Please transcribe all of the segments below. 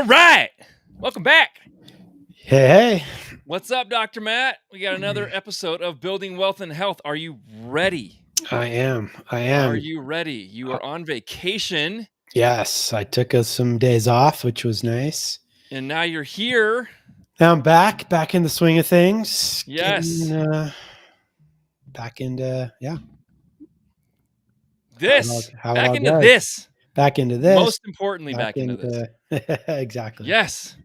right. Welcome back. Hey. What's up, Dr. Matt? We got another episode of Building Wealth and Health. Are you ready? I am. Are you ready? You are on vacation. Yes, I took us some days off, which was nice. And now you're here. Now I'm back in the swing of things. Yes. Getting, back into, This. how it Back all into goes. this. Back into this. Most importantly, back into this. Exactly. Yes.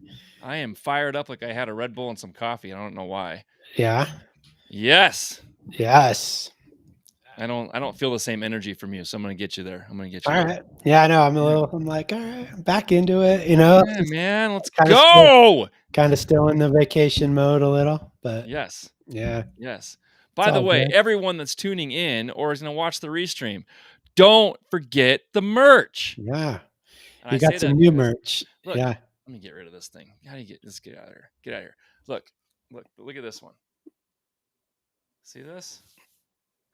I am fired up like I had a Red Bull and some coffee. I don't know why. Yeah. Yes. Yes. I don't feel the same energy from you, so I'm going to get you there. I'm All right. Yeah, I know. I'm like, all right, I'm back into it, you know. Yeah, man, let's Kinda go. Kind of still in the vacation mode a little, but Yes. yeah. Yes. By the all way, good. everyone that's tuning in or is going to watch the restream, don't forget the merch. Yeah. And You I got say some that new because, merch. look, Yeah. let me get rid of this thing. How do you let's get out of here. Get out of here. Look at this one. See this?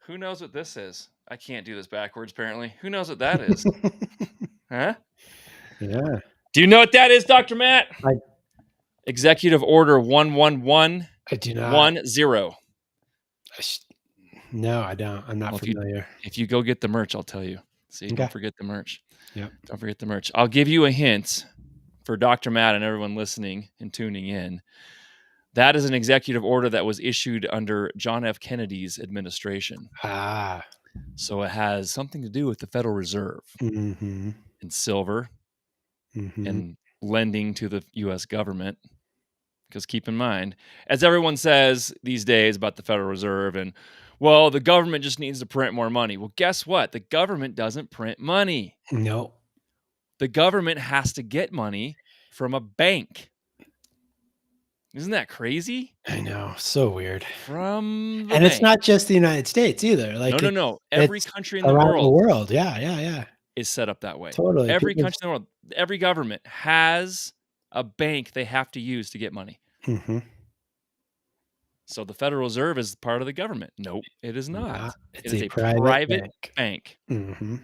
Who knows what this is? I can't do this backwards, apparently. Who knows what that is? Huh? Yeah. Do you know what that is, Dr. Matt? I- Executive Order 11110. I do not. No, I don't. I'm not familiar. If you go get the merch, I'll tell you. See, Okay. don't forget the merch. Yeah. Don't forget the merch. I'll give you a hint for Dr. Matt and everyone listening and tuning in. That is an executive order that was issued under John F. Kennedy's administration. Ah. So it has something to do with the Federal Reserve Mm-hmm. and silver and lending to the U.S. government. Because keep in mind, as everyone says these days about the Federal Reserve and, well, the government just needs to print more money. Well, guess what? The government doesn't print money. No. The government has to get money from a bank. Isn't that crazy? I know. So weird. From the And bank. It's not just the United States either. Like No. Every country in the around the world world. Yeah. is set up that way. Totally. Every country in the world, every government has a bank they have to use to get money. Mm-hmm. So the Federal Reserve is part of the government. Nope, it is not. It's It is a a private bank. Mm-hmm.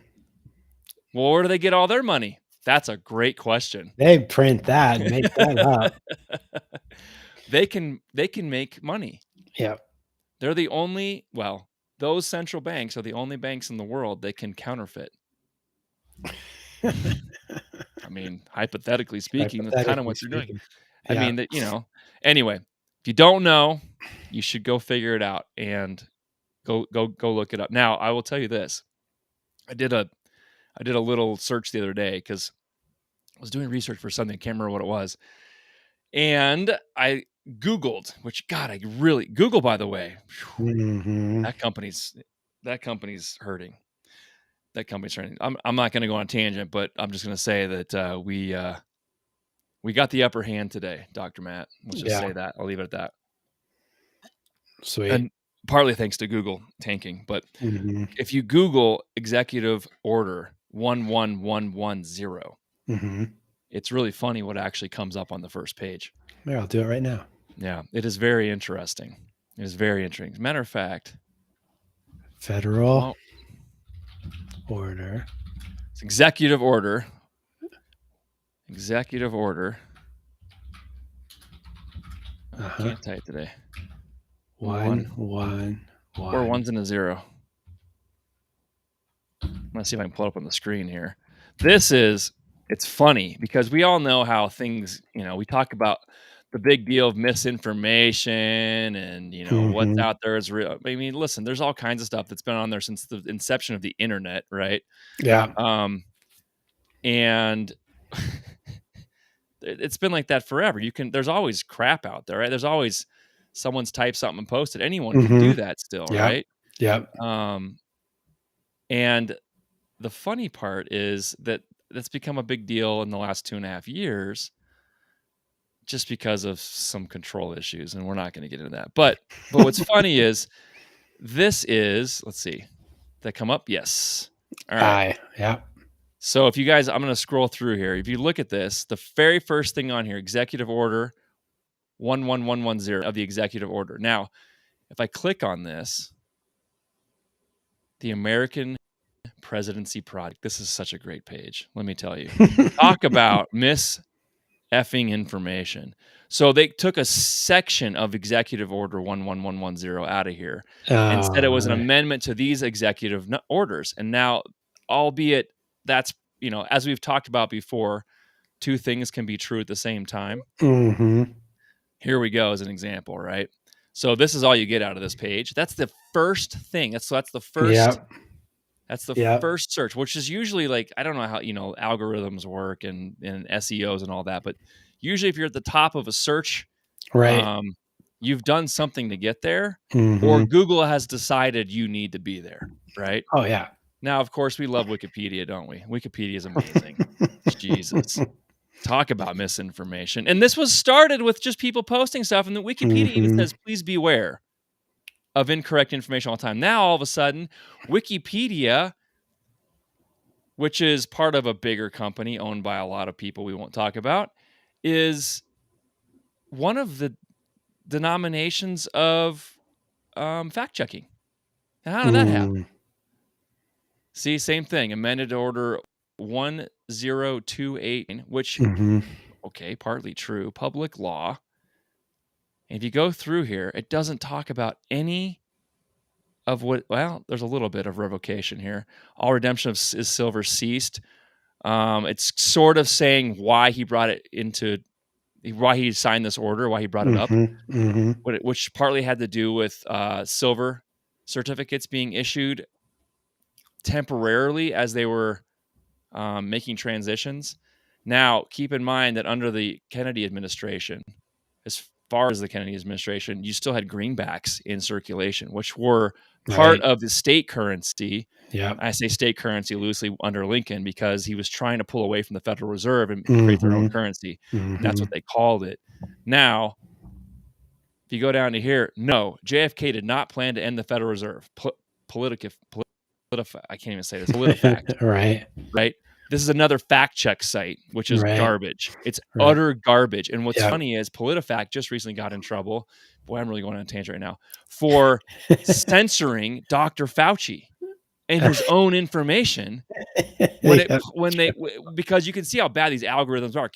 Well, where do they get all their money? That's a great question. They print that and make that up. They can make money. Yeah. They're the only, those central banks are the only banks in the world that can counterfeit. I mean, hypothetically speaking, that's kind of what they're doing. Yeah. I mean, anyway, if you don't know, you should go figure it out and go look it up. Now, I will tell you this. I did a little search the other day because I was doing research for something. I can't remember what it was. And I Googled, which, God, Google, by the way, Mm-hmm. that company's hurting. That company's hurting. I'm not going to go on a tangent, but I'm just going to say that we got the upper hand today, Dr. Matt. Let's just say that. I'll leave it at that. Sweet. And partly thanks to Google tanking. But if you Google Executive Order 11110, it's really funny what actually comes up on the first page. Yeah, I'll do it right now. Yeah, it is very interesting. It is very interesting. As a matter of fact, Federal Order. It's Executive Order. Executive Order. I can't type today. 111. 4 ones and a 0. I'm going to see if I can pull it up on the screen here. It's funny because we all know how things, we talk about the big deal of misinformation and, what's out there is real. I mean, listen, there's all kinds of stuff that's been on there since the inception of the internet, right? Yeah. And it's been like that forever. There's always crap out there, right? There's always someone's typed something and posted. Anyone can do that still, right? Yeah. And the funny part is that's become a big deal in the last 2.5 years just because of some control issues. And we're not going to get into that. But what's funny is let's see, did that come up? Yes. All right. Yeah. So if you guys, I'm going to scroll through here. If you look at this, the very first thing on here, Executive Order 11110 of the Executive Order. Now, if I click on this, the American Presidency Project. This is such a great page. Let me tell you. Talk about effing information. So they took a section of Executive Order 11110 out of here and said it was an Oh, amendment to these executive orders. And now, albeit that's, as we've talked about before, two things can be true at the same time. mhm. Here we go as an example, right? So this is all you get out of this page. That's the first thing. That's the first Yep, that's the yep, first search, which is usually like, I don't know how, algorithms work and SEOs and all that, but usually if you're at the top of a search, right. um, you've done something to get there, or Mhm. Google has decided you need to be there, right? Oh, yeah. Now, of course, we love Wikipedia, don't we? Wikipedia is amazing. Jesus. Talk about misinformation. And this was started with just people posting stuff, and the Wikipedia even Mhm, says, please beware of incorrect information all the time. Now, all of a sudden, Wikipedia, which is part of a bigger company owned by a lot of people we won't talk about, is one of the denominations of fact checking. How did that happen? mm, See, same thing. Amended Order 1028, which, mhm, okay, partly true, public law. And if you go through here, it doesn't talk about any of what, well, there's a little bit of revocation here. All redemption of is silver ceased. It's sort of saying why he brought it into, why he signed this order, why he brought it up, mhm, mhm, which partly had to do with silver certificates being issued temporarily as they were making transitions. Now, keep in mind that under the Kennedy administration, as far as the Kennedy administration, you still had greenbacks in circulation, which were part right. of the state currency. Yep. I say state currency loosely under Lincoln because he was trying to pull away from the Federal Reserve and create their own Mhm, currency. And that's what mhm, they called it. Now, if you go down to here, no, JFK did not plan to end the Federal Reserve. I can't even say this. PolitiFact, right, right? This is another fact check site, which is right, garbage. It's right. utter garbage. And what's Yep. funny is PolitiFact just recently got in trouble. Boy, I'm really going on a tangent right now for censoring Dr. Fauci and his own information Yep, because you can see how bad these algorithms are.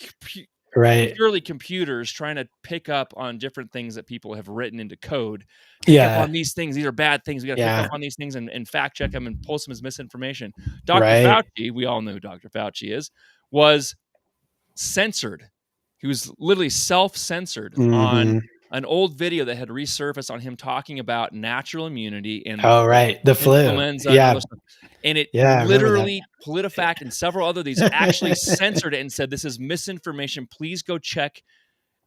right. Purely computers trying to pick up on different things that people have written into code. Pick up Yeah, on these things. These are bad things. We got to pick up yeah, on these things and fact check them and post them as misinformation. Dr. right. Fauci, we all know who Dr. Fauci is, was censored. He was literally self-censored on Mhm. an old video that had resurfaced on him talking about natural immunity and Oh, right, the flu. influenza and Yeah, other stuff. And it yeah, I remember that. literally, PolitiFact and several other these actually censored it and said, this is misinformation. Please go check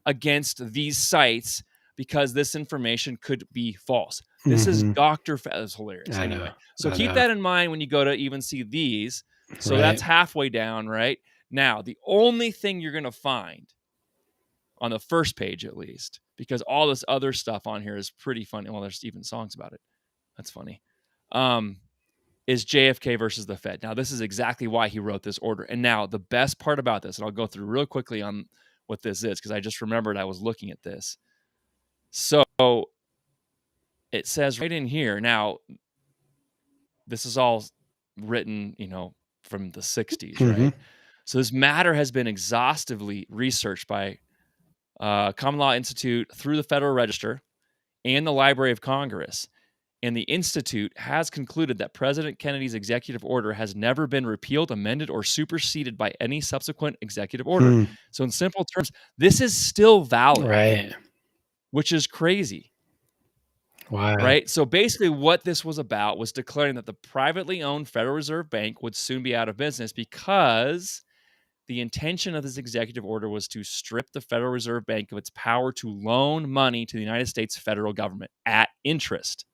against these sites because this information could be false. This is Mhm. Dr. That's hilarious. I know, Anyway, so I keep know. that in mind when you go to even see these. So that's Right. halfway down, right? Now, the only thing you're going to find on the first page, at least, because all this other stuff on here is pretty funny. Well, there's even songs about it. That's funny. Is JFK versus the Fed. Now, this is exactly why he wrote this order. And now, the best part about this, and I'll go through real quickly on what this is, because I just remembered I was looking at this. So it says right in here. Now, this is all written, from the 60s, Mhm. right? So this matter has been exhaustively researched by Common Law Institute through the Federal Register and the Library of Congress. And the Institute has concluded that President Kennedy's executive order has never been repealed, amended, or superseded by any subsequent executive order. Hmm. So, in simple terms, this is still valid, Right. which is crazy, Wow. right? So, basically, what this was about was declaring that the privately owned Federal Reserve Bank would soon be out of business because the intention of this executive order was to strip the Federal Reserve Bank of its power to loan money to the United States federal government at interest.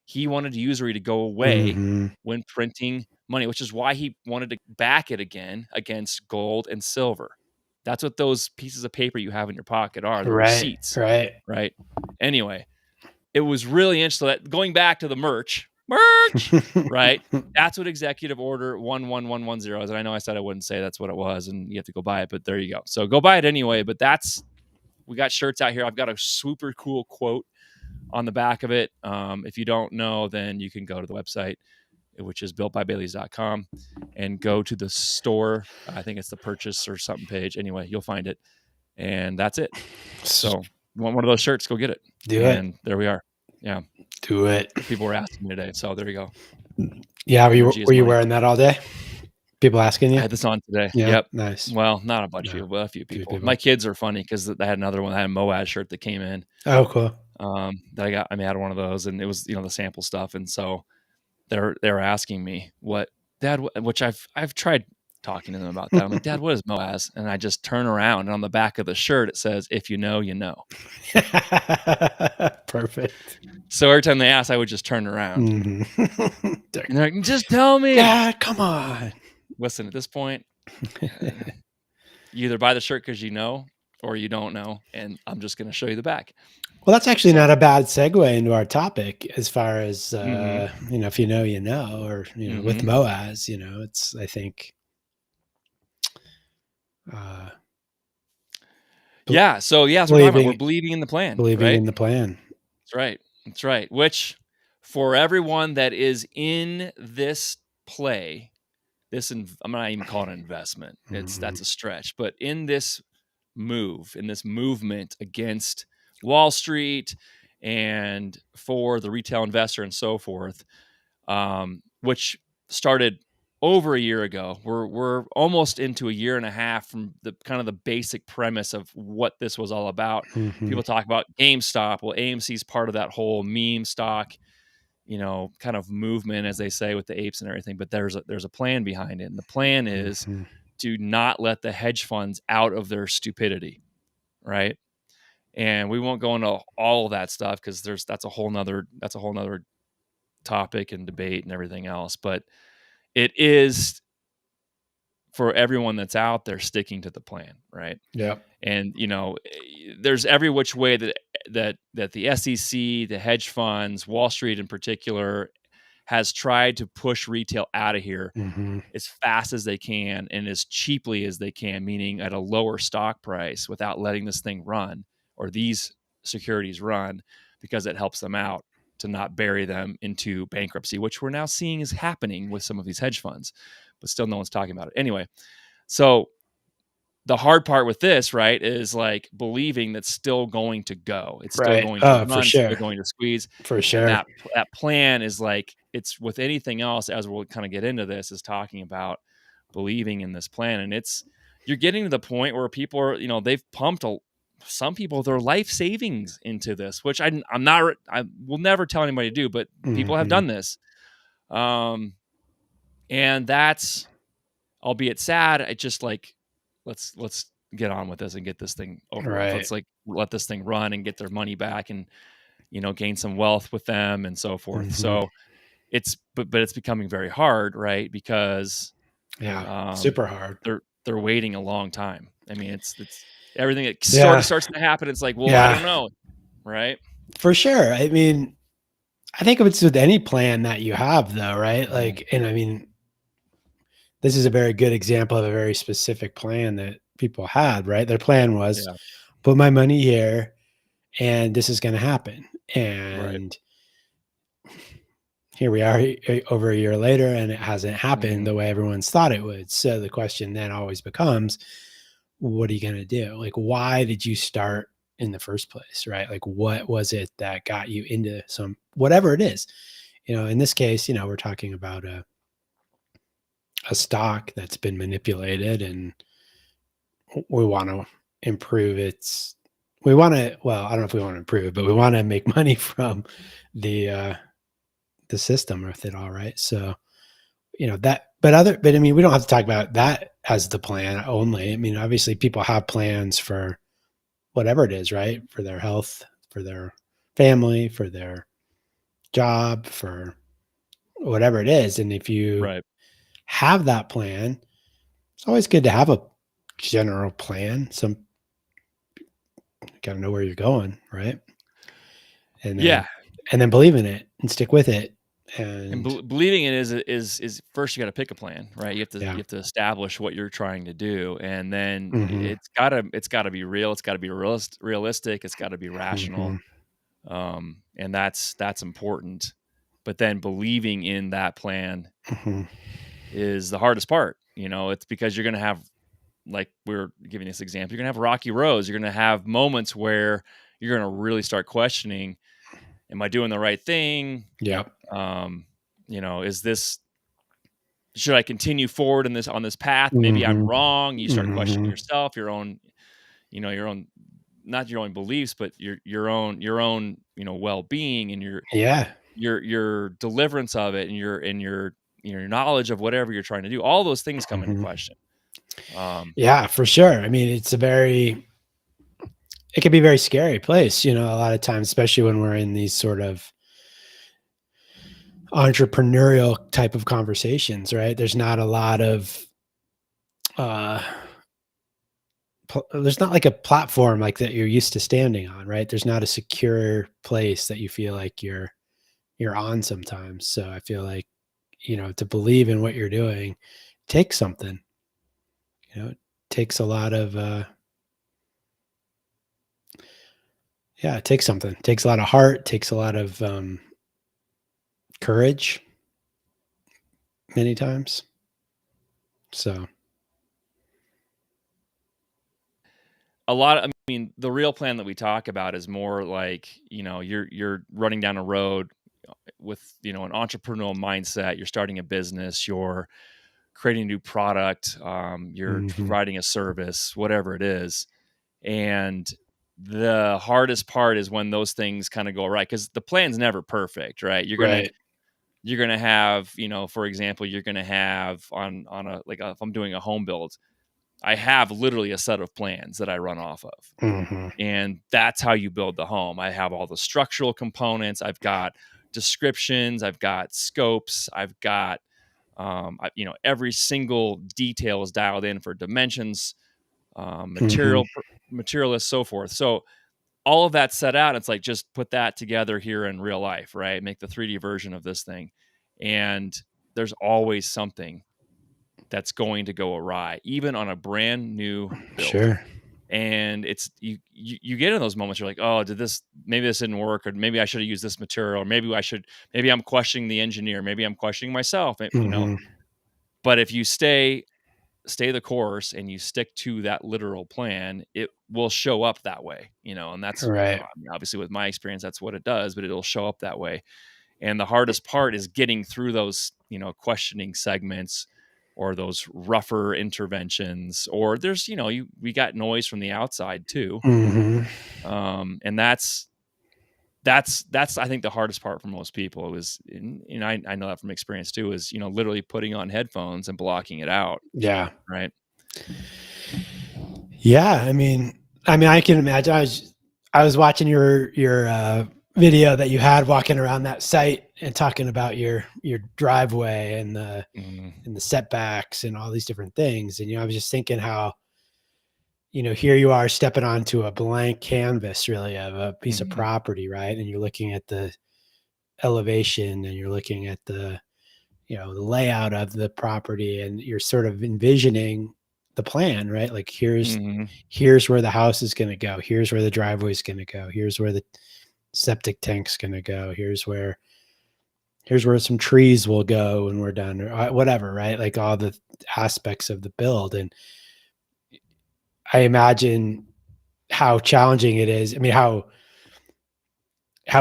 He wanted usury to go away Mhm. when printing money, which is why he wanted to back it again against gold and silver. That's what those pieces of paper you have in your pocket are, the Right, receipts, right. right? Anyway, it was really interesting that going back to the merch, right? That's what Executive Order 11110 is. And I know I said I wouldn't say that's what it was, and you have to go buy it, but there you go. So go buy it anyway. But we got shirts out here. I've got a super cool quote on the back of it. If you don't know, then you can go to the website, which is builtbybaileys.com, and go to the store. I think it's the purchase or something page. Anyway, you'll find it. and that's it. So you want one of those shirts, go get it. Do it. And there we are. Yeah. Do it. People were asking me today. So there you go. Yeah. Energy is Were you money. wearing that all day? People asking I you? had this on today. Yeah. Yep. Nice. Well, not a bunch of Yeah. people, but a few Few people. people. My kids are funny because they had another one. I had a Moaz shirt that came in. Oh, cool. That I got. I mean, I had one of those, and it was the sample stuff. And so they're asking me what Dad, which I've tried talking to them about that. I'm like, Dad, what is Moaz? And I just turn around, and on the back of the shirt it says, "If you know, you know." Perfect. So every time they ask, I would just turn around, and they're like, "Just tell me, Dad, come on." Listen, at this point, you either buy the shirt because you know, or you don't know, and I'm just going to show you the back. Well, that's actually not a bad segue into our topic as far as, Mm-hmm. if you know, you know, or, with Mm-hmm. Moaz, it's, I think, Yeah. So yeah, that's what we're talking about. We're believing in the plan, believing right? in the plan. That's right. That's right. Which, for everyone that is in this play, I'm not even calling it investment. That's a stretch. But in this movement against Wall Street and for the retail investor and so forth, which started over a year ago. We're almost into a year and a half from the kind of the basic premise of what this was all about. Mm-hmm. People talk about GameStop. Well, AMC's part of that whole meme stock, kind of movement, as they say, with the apes and everything. But there's a plan behind it, and the plan is to not let the hedge funds out of their stupidity, right? And we won't go into all of that stuff because that's a whole nother topic and debate and everything else. But it is for everyone that's out there sticking to the plan, right? Yeah. And there's every which way that the SEC, the hedge funds, Wall Street in particular, has tried to push retail out of here as fast as they can and as cheaply as they can, meaning at a lower stock price, without letting this thing run or these securities run, because it helps them out to not bury them into bankruptcy, which we're now seeing is happening with some of these hedge funds, but still no one's talking about it. Anyway, so the hard part with this, right, is like believing that's still going to go. It's still Right. going to Oh, for run, still sure. going to squeeze. For And sure. that plan is like, it's with anything else, as we'll kind of get into this, is talking about believing in this plan. And you're getting to the point where people are, they've pumped some people their life savings into this, which I will never tell anybody to do, but people have done this. And that's, albeit sad, I just like, let's get on with this and get this thing over with. Let's like let this thing run and get their money back and gain some wealth with them and so forth. So but it's becoming very hard, right? Because super hard. They're waiting a long time. I mean, it's everything that sort of starts to happen. It's like, well, I don't know, right? For sure. I mean, I think it's with any plan that you have, though, right? Like, and I mean, this is a very good example of a very specific plan that people had, right? Their plan was put my money here and this is going to happen. And here we are over a year later and it hasn't happened the way everyone's thought it would. So the question then always becomes, what are you going to do? Like, why did you start in the first place, right? Like, what was it that got you into whatever it is? In this case, we're talking about a stock that's been manipulated and we want to improve well, I don't know if we want to improve it, but we want to make money from the system with it all, right? So, but I mean, we don't have to talk about that as the plan only. I mean, obviously people have plans for whatever it is, right? For their health, for their family, for their job, for whatever it is. And if you have that plan, it's always good to have a general plan. Got to know where you're going, right? And then believe in it and stick with it. And believing in it is first you got to pick a plan, right? You have to establish what you're trying to do, and then it's gotta be real. It's got to be realistic. It's got to be rational, and that's important. But then believing in that plan is the hardest part. It's because you're going to have like we are giving this example, you're gonna have rocky roads. You're gonna have moments where you're gonna really start questioning, am I doing the right thing? Yep. Um, is this should I continue forward in this on this path? Maybe I'm Mhm. wrong. You start questioning Mhm. yourself, your own not your own beliefs, but your own, well-being and Yeah. your deliverance of it and your knowledge of whatever you're trying to do. All those things come into Mhm. question. Um, Yeah, for sure. I mean, it can be a very scary place, a lot of times, especially when we're in these sort of entrepreneurial type of conversations, right? There's not a lot of, uh, there's not like a platform like that you're used to standing on, right? There's not a secure place that you feel like you're on sometimes. So I feel like, to believe in what you're doing takes something, it takes a lot of, yeah, it takes something. It takes a lot of heart, takes a lot of courage many times. So, I mean, the real plan that we talk about is more like, you're running down a road with, an entrepreneurial mindset. You're starting a business, you're creating a new product, you're mhm, providing a service, whatever it is. And the hardest part is when those things kind of go right, because the plan's never perfect, right? right. You're gonna have, for example, you're gonna have on a like if I'm doing a home build, I have literally a set of plans that I run off of. Mhm, And that's how you build the home. I have all the structural components. I've got descriptions. I've got scopes. I've got, every single detail is dialed in for dimensions, mhm, material, is so forth. So all of that set out. It's like just put that together here in real life, right? Make the 3D version of this thing, and there's always something that's going to go awry, even on a brand new build. sure. And it's you get in those moments, you're like, oh, maybe this didn't work, or maybe I should have used this material, or maybe I'm questioning the engineer, maybe I'm questioning myself. Mhm, But if you stay the course and you stick to that literal plan, it will show up that way. And that's, right. I mean, obviously with my experience, that's what it does, but it'll show up that way. And the hardest part is getting through those, questioning segments, or those rougher interventions, or we got noise from the outside too. Mhm, And that's I think the hardest part for most people was, and I know that from experience too, is, literally putting on headphones and blocking it out. yeah. Right. Yeah, I mean, I can imagine. I was watching your video that you had walking around that site and talking about your driveway Mhm. and the setbacks and all these different things. And I was just thinking how here you are stepping onto a blank canvas, really, of a piece of Mhm. property, right? And you're looking at the elevation, and you're looking at the layout of the property, and you're sort of envisioning the plan, right? Like Mhm. here's where the house is going to go. Here's where the driveway is going to go. Here's where the septic tank's going to go. Here's where some trees will go when we're done, or whatever, right? Like all the aspects of the build. And I imagine how challenging it is. I mean, how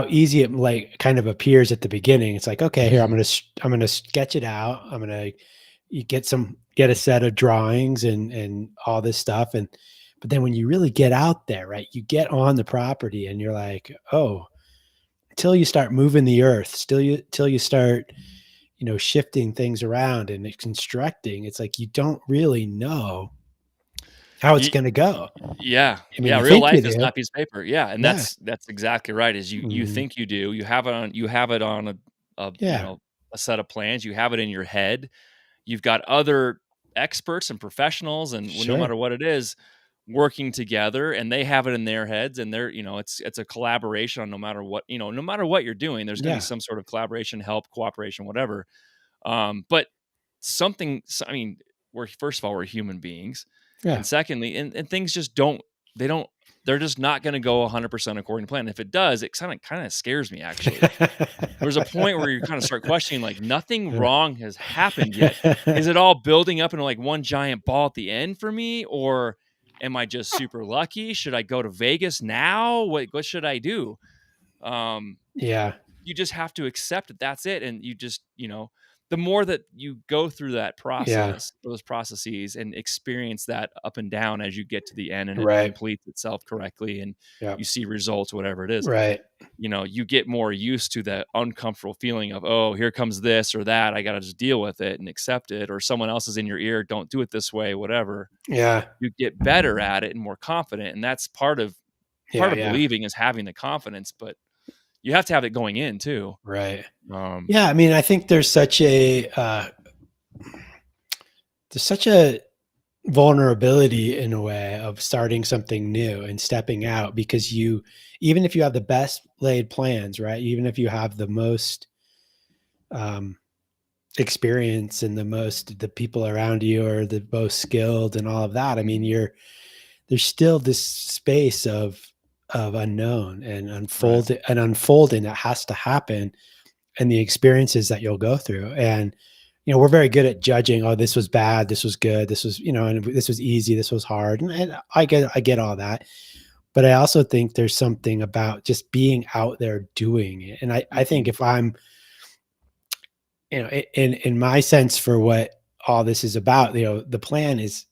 easy it like kind of appears at the beginning. It's like, okay, here I'm gonna sketch it out. You get a set of drawings and all this stuff, and but then when you really get out there, right, you get on the property and you're like, oh, until you start moving the earth, till you start shifting things around and constructing, it's like you don't really know how it's Ye gonna go. Yeah, I mean, yeah, you real think you life is do, not a piece of paper. Yeah, and yeah, that's exactly right, is you hmm, think you do. You have it on a, yeah, a set of plans. You have it in your head. You've got other experts and professionals, and no sure, matter what it is, working together, and they have it in their heads, and it's a collaboration on no matter what you're doing, there's gonna be yeah, some sort of collaboration, help, cooperation, whatever. But I mean, we're first of all, we're human beings, yeah, and secondly, and things just don't they're just not going to go 100% according to plan. If it does, it kind of scares me actually. There's a point where you kind of start questioning, like, nothing wrong has happened yet. Is it all building up into like one giant ball at the end for me, or am I just super lucky? Should I go to Vegas now? What should I do? Um, Yeah. you just have to accept that that's it, and you just, the more that you go through that Yeah. process, those processes, and experience that up and down as you get to the end and it Right. completes itself correctly and you Yep. see results, whatever it is, Right. you get more used to that uncomfortable feeling of, oh, here comes this or that. I got to just deal with it and accept it. Or someone else is in your ear. Don't do it this way, whatever. Yeah. You get better at it and more confident. And that's Yeah. part of Yeah. believing is having the confidence, but you have to have it going in too. Right. Um, Yeah. I mean, I think there's such a vulnerability in a way of starting something new and stepping out, because even if you have the best laid plans, right? Even if you have the most um, experience and the people around you are the most skilled and all of that. I mean, mhm, there's still this space of unknown and right. unfolding that has to happen, and the experiences that you'll go through. And we're very good at judging, oh, this was bad, this was good, this was, and this was easy, this was hard. And I get all that. But I also think there's something about just being out there doing it. And I think Mhm, if I'm, in my sense for what all this is about, the plan is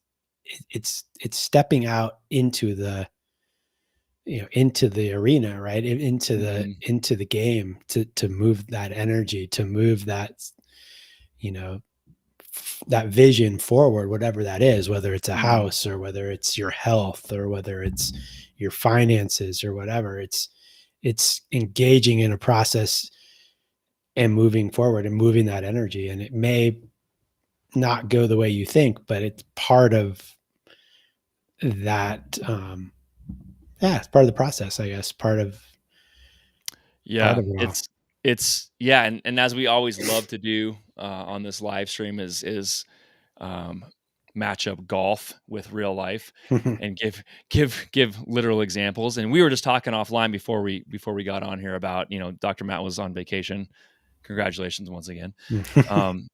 it's stepping out into the arena, right? Into the mhm, into the game to move that energy, to move you know, that vision forward, whatever that is, whether it's a mhm. house or whether it's your health or whether it's your finances or whatever. It's engaging in a process and moving forward and moving that energy. And it may not go the way you think, but it's part of that. Yeah, it's part of the process, I guess. Part Yeah, of it all. it's yeah, and as we always love to do on this live stream is um, match up golf with real life and give literal examples. And we were just talking offline before we got on here about, Dr. Matt was on vacation. Congratulations once again.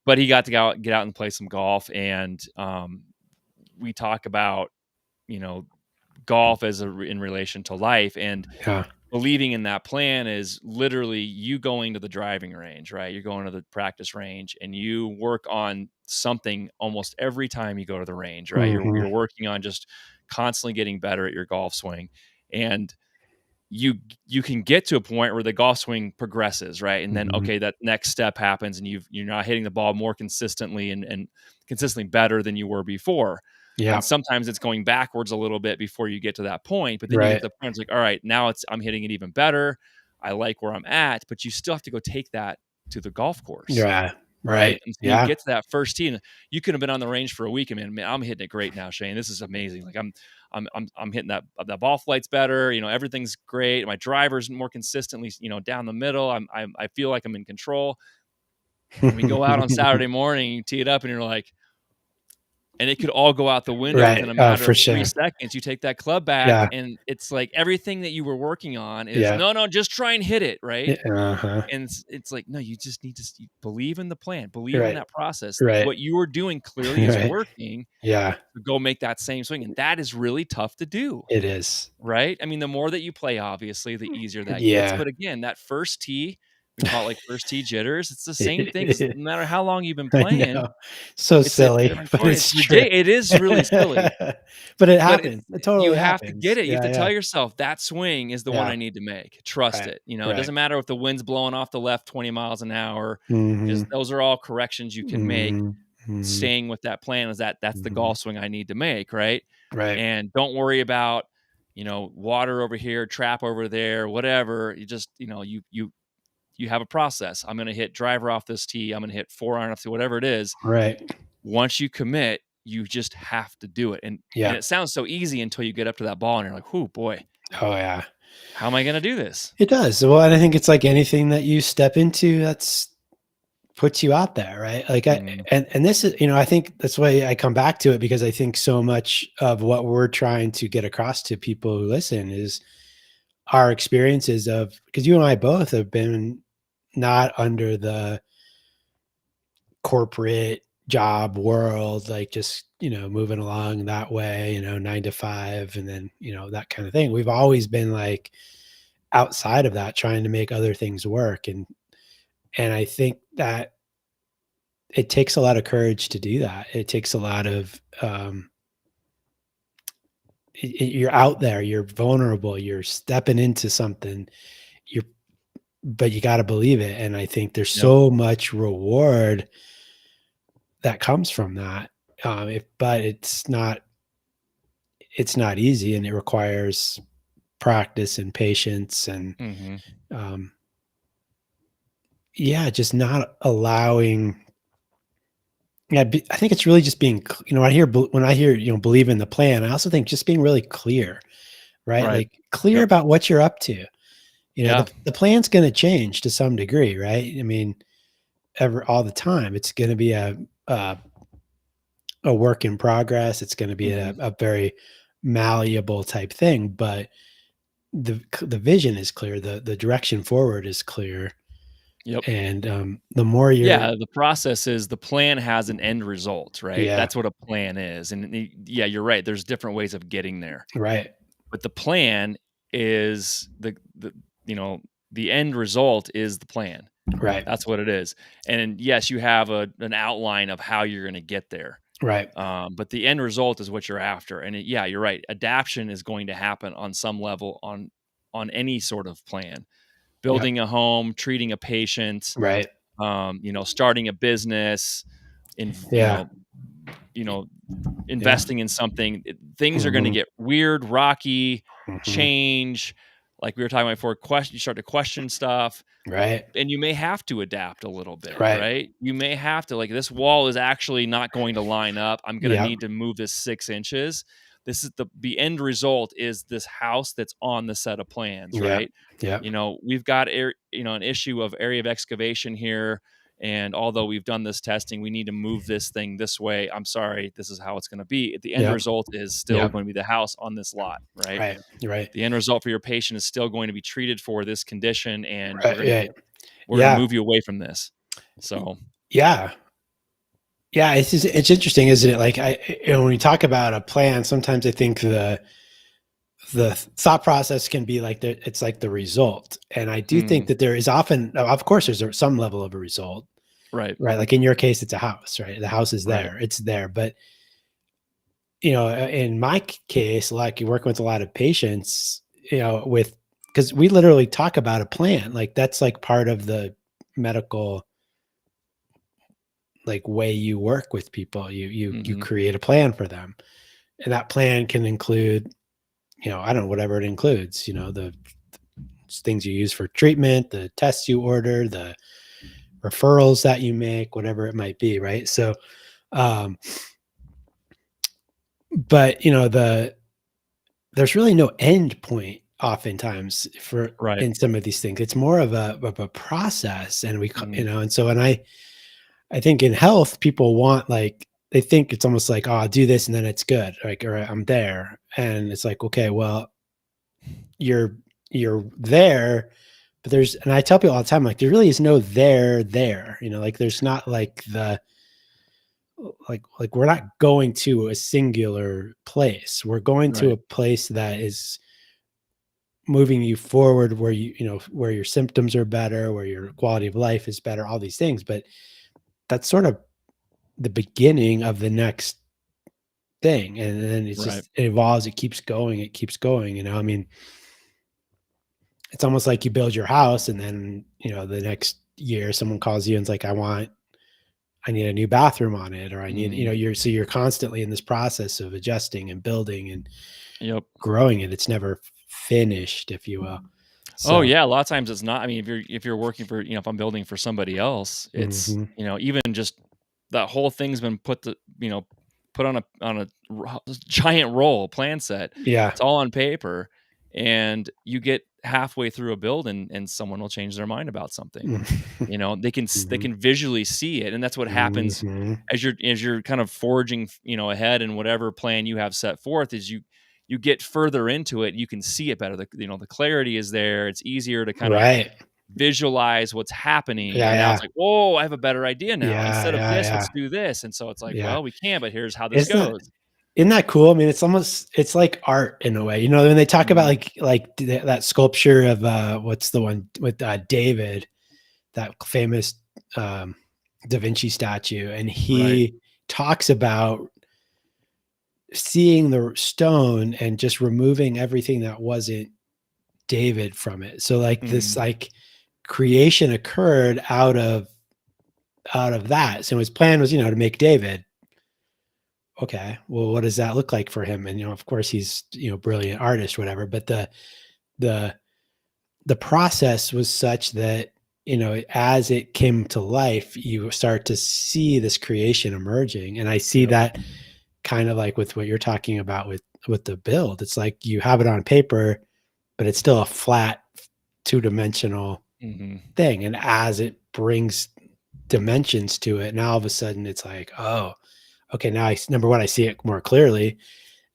But he got to get out and play some golf, and we talk about, you know golf in relation to life, and Yeah. believing in that plan is literally you going to the driving range, right? You're going to the practice range and you work on something almost every time you go to the range, right? You're Mhm. working on just constantly getting better at your golf swing. And you you can get to a point where the golf swing progresses, right? And then Mhm. okay, that next step happens and you're not hitting the ball more consistently and consistently better than you were before. Yeah. And sometimes it's going backwards a little bit before you get to that point, but then you get Right. to the point it's like, all right, now I'm hitting it even better. I like where I'm at, but you still have to go take that to the golf course. Yeah. Right, Right. and so you Yeah. get to that first tee, and you could have been on the range for a week, and man, I'm hitting it great now, Shane. This is amazing. Like I'm hitting that ball flight's better. Everything's great. My driver's more consistently, down the middle. I feel like I'm in control. And we go out on Saturday morning, you tee it up, and you're like, and it could all go out the window within Right. a Oh, matter for of 3 sure. seconds. You take that club back, Yeah. and it's like everything that you were working on is Yeah. no, no, just try and hit it right. Uh-huh. And it's like, no, you just need to believe in the plan, believe in Right. that process. Right. What you are doing clearly is Right. working Yeah. to go make that same swing, and that is really tough to do, It is. right? I mean, the more that you play, obviously, the easier that gets. Yeah. But again, that first tee, we call it like first tee jitters. It's the same thing because no matter how long you've been I playing, know. So it's a silly, different but story. It's it's true. ridiculous. It is really silly, But it but happens. It you totally have to get happens. it. You have Yeah, to tell yeah. yourself that swing is the one Yeah. I need to make. Trust Right. it. It Right. doesn't matter if the wind's blowing off the left 20 miles an hour. Just Mhm. those are all corrections you can make. Mhm. Mhm. Staying with that plan is that's the Mhm. golf swing I need to make, right? Right. And don't worry about, water over here, trap over there, whatever. You just, you have a process. I'm going to hit driver off this tee. I'm going to hit 4-iron off to whatever it is. Right. Once you commit, you just have to do it. And Yeah. it sounds so easy until you get up to that ball and you're like, "Whoo, boy, Oh, yeah. how am I going to do this?" It does. Well, and I think it's like anything that you step into, that's puts you out there, right? Like Mhm. and this is, I think that's why I come back to it, because I think so much of what we're trying to get across to people who listen is our experiences of, because you and I both have been not under the corporate job world, like just, moving along that way, 9 to 5, and then, that kind of thing. We've always been like outside of that, trying to make other things work. And I think that it takes a lot of courage to do that. It takes a lot of, you're out there, you're vulnerable, you're stepping into something, you're, but you got to believe it. And I think there's Yep. so much reward that comes from that. But it's not easy, and it requires practice and patience and, Mhm. um, yeah, just not allowing. Yeah, I think it's really just being, when I hear, believe in the plan, I also think just being really clear, right? Right. Like clear Yep. about what you're up to. Yeah. The plan's going to change to some degree, right? I mean, all the time, it's going to be a a work in progress. It's going to be Mhm. a very malleable type thing, but the vision is clear. The direction forward is clear. Yep. And the more you're, Yeah, the process is the plan has an end result, right? yeah, That's what a plan is, and yeah, you're right, there's different ways of getting there, right, but the plan is the you know, the end result is the plan. right, That's what it is, and yes, you have an outline of how you're gonna get there, right, but the end result is what you're after, and yeah, you're right, adaptation is going to happen on some level on any sort of plan. yep, Building a home, treating a patient, right, starting a business, in yeah, you know, yeah, investing in something, things are going to hmm, get weird, rocky, hmm, change. Like we were talking about before, you start to question stuff, right, and you may have to adapt a little bit, right, right? You may have to, like, this wall is actually not going to line up. I'm going to yep, need to move this 6 inches. This is the end result is this house that's on the set of plans, yep, right? yep, We've got an issue of area of excavation here, and although we've done this testing, we need to move this thing this way. I'm sorry, this is how it's going to be. The end yep, result is still yep, going to be the house on this lot, right? right, right, The end result for your patient is still going to be treated for this condition, and right, right, we're gonna yeah, move you away from this. So, yeah. Yeah, it's interesting, isn't it? Like when we talk about a plan, sometimes I think the thought process can be like it's like the result, and I do think mm, that there is often, of course, there's some level of a result, right, right? Like in your case, it's a house, right? The house is right, there, it's there, but in my case, like you're working with a lot of patients, with because we literally talk about a plan, like that's like part of the medical like way you work with people. You mhm, create a plan for them. And that plan can include, I don't know, whatever it includes, the things you use for treatment, the tests you order, the referrals that you make, whatever it might be, right? So, um, but there's really no end point oftentimes for right, in some of these things. It's more of a process, and mhm, and so when I think in health, people want like they think it's almost like, oh, I'll do this and then it's good, like, or I'm there, and it's like, okay, well, you're you're there, but and I tell people all the time, like there really is no there, like there's not like like we're not going to a singular place. We're going to right, a place that is moving you forward, where where your symptoms are better, where your quality of life is better, all these things. But that's sort of the beginning of the next thing. And then right, it evolves, it keeps going, I mean, it's almost like you build your house, and then, the next year someone calls you and it's like, I need a new bathroom on it, or I need, mhm, you're constantly in this process of adjusting and building and yep. growing it. It's never finished, if you will. Oh, So, yeah, a lot of times it's not. I mean, if you're working for, if I'm building for somebody else, it's, mhm. even just that whole thing's been put on a giant roll, plan set. Yeah, It's all on paper, and you get halfway through a build and someone will change their mind about something. You know, they Mhm. can visually see it, and that's what happens Mhm. as you're kind of forging, you know, ahead in whatever plan you have set forth. Is you get further into it, you can see it better. You know, the clarity is there. It's easier to kind of Right. visualize what's happening, Yeah, and now yeah. it's like, "Whoa, I have a better idea now. Yeah, Instead of yeah, this, yeah. let's do this." And so it's like, Yeah. "Well, we can, but here's how this Isn't that goes." isn't that cool? I mean, it's like art in a way. You know, when they talk about Mhm. that sculpture of, what's the one with, David, that famous, um, Da Vinci statue, and Right. he talks about seeing the stone and just removing everything that wasn't David from it. So, like, this, Mhm. like, creation occurred out of that. So his plan was, to make David. Okay, well, what does that look like for him? And, of course, he's, brilliant artist, whatever. But the the process was such that, as it came to life, you start to see this creation emerging. And I see Yep. that kind of like with what you're talking about with the build. It's like you have it on paper, but it's still a flat, two-dimensional Mhm. thing. And as it brings dimensions to it, now all of a sudden it's like, oh, okay, now number one, I see it more clearly.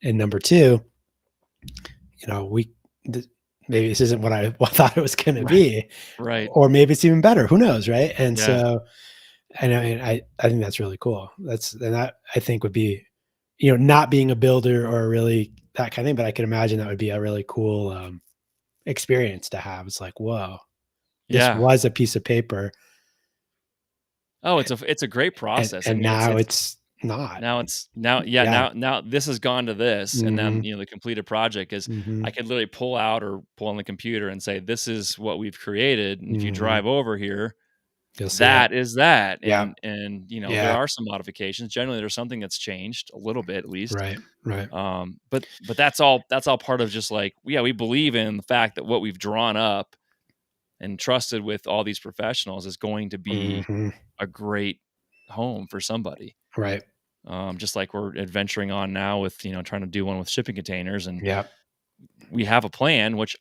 And number two, you know, we th- maybe this isn't what I thought it was going to Right. be, Right. or maybe it's even better. Who knows, right? And Yeah. so, I think that's really cool. That I think would be, not being a builder or really that kind of thing, but I can imagine that would be a really cool, experience to have. It's like, whoa, this Yeah. was a piece of paper, Oh, it's a great process. I and mean, now it's not. now it's now yeah, Yeah. now this has gone to this, and then, Hmm. you know, the completed project is Hmm. I could literally pull out or pull on the computer and say, "This is what we've created," and if you Hmm. drive over here, You'll see it. that is that, Yeah. you know, there Yeah. are some modifications. Generally, there's something that's changed a little bit at least, Right. Right. but that's all part of just like, yeah, we believe in the fact that what we've drawn up and trusted with all these professionals is going to be Hmm. a great home for somebody. Right. Just like we're adventuring on now with, you know, trying to do one with shipping containers, and Yeah. we have a plan, which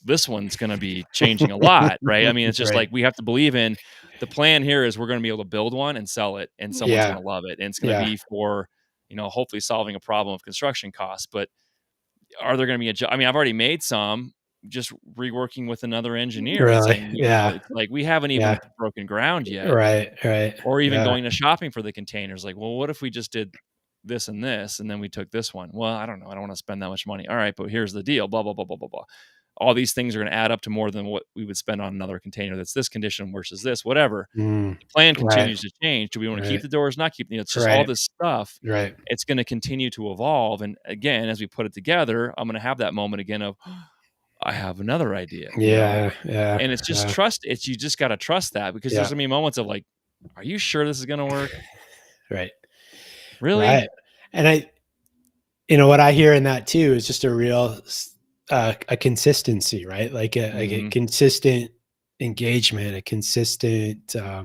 this one's going to be changing a lot, right? I mean, it's just Right. like we have to believe in the plan here is we're going to be able to build one and sell it, and someone's Yeah. going to love it, and it's going to Yeah. be for, you know, hopefully solving a problem of construction costs. But are there going to be I mean, I've already made some, just reworking with another engineer and Really. saying, you know, Yeah. it's like we haven't Yeah. even broken ground yet, Right. Right. or even Yeah. going to shopping for the containers. Like, well, what if we just did this, and then we took this one? Well, I don't know. I don't want to spend that much money. All right, but here's the deal. Blah blah blah blah blah blah. All these things are going to add up to more than what we would spend on another container that's this condition versus this, whatever. Mm. The plan Right. continues to change. Do we want to keep Right. the doors? Not keep? You know, it's just all Right. this stuff. Right. It's going to continue to evolve. And again, as we put it together, I'm going to have that moment again of, I have another idea. You know, Yeah. Yeah. and it's just Yeah. trust. It's you just got to trust that, because there's Yeah. gonna be moments of like, are you sure this is going to work? Right. Really? Right. And what I hear in that too is just a real, a consistency, right? Like a Mhm. consistent engagement, a consistent, yeah,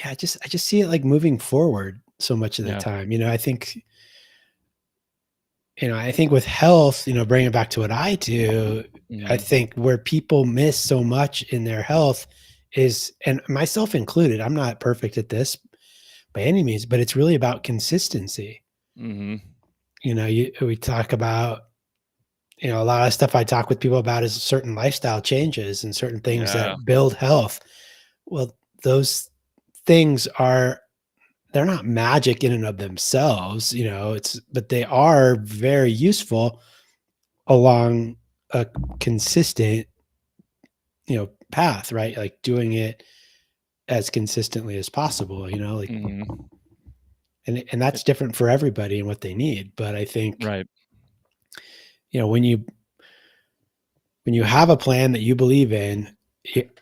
I just see it like moving forward so much of the Yeah. time. I think with health, bringing it back to what I do, I Mhm. think where people miss so much in their health is, and myself included, I'm not perfect at this by any means, but it's really about consistency. Mhm. We talk about, a lot of stuff I talk with people about is certain lifestyle changes and certain things Yeah. that build health. Well, those things they're not magic in and of themselves, but they are very useful along a consistent, path, right? Like doing it as consistently as possible, like, Mhm. and that's different for everybody and what they need. But I think, Right. when you have a plan that you believe in,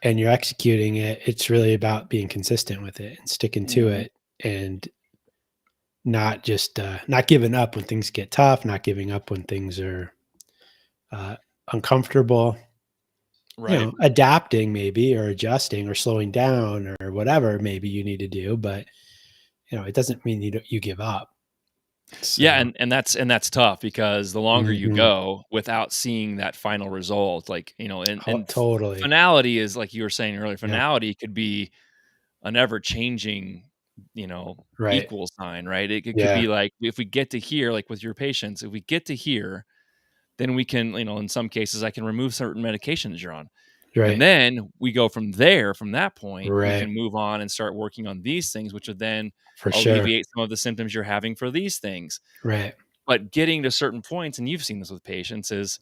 and you're executing it, it's really about being consistent with it and sticking to Mhm. it, and not just, not giving up when things get tough, not giving up when things are, uh, uncomfortable, Right. adapting maybe, or adjusting, or slowing down, or whatever maybe you need to do. But, it doesn't mean you give up. Yeah, So, and that's tough because the longer you mhm. go without seeing that final result, like, and Totally. finality is like you were saying earlier, Yeah. finality could be an ever-changing, Right. equal sign, right? It could Yeah. be like, if we get to here, like with your patients, if we get to here, then we can, in some cases, I can remove certain medications you're on. And Right. then we go from there, from that point, we Right. can move on and start working on these things, which would then For sure. alleviate some of the symptoms you're having for these things. Right. But getting to certain points, and you've seen this with patients, is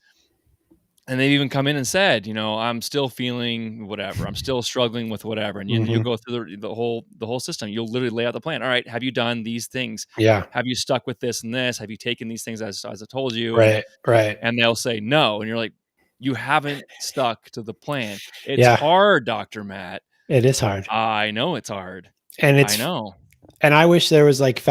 and they've even come in and said, "I'm still feeling whatever. I'm still struggling with whatever." And you Mhm. go through the whole system. You'll literally lay out the plan. All right, have you done these things? Yeah. Have you stuck with this and this? Have you taken these things as I told you? And Right. Right. and they'll say no, and you're like, you haven't stuck to the plan. It's Yeah. hard, Doctor Matt. It is hard. I know it's hard. And I it's know. and I wish there was like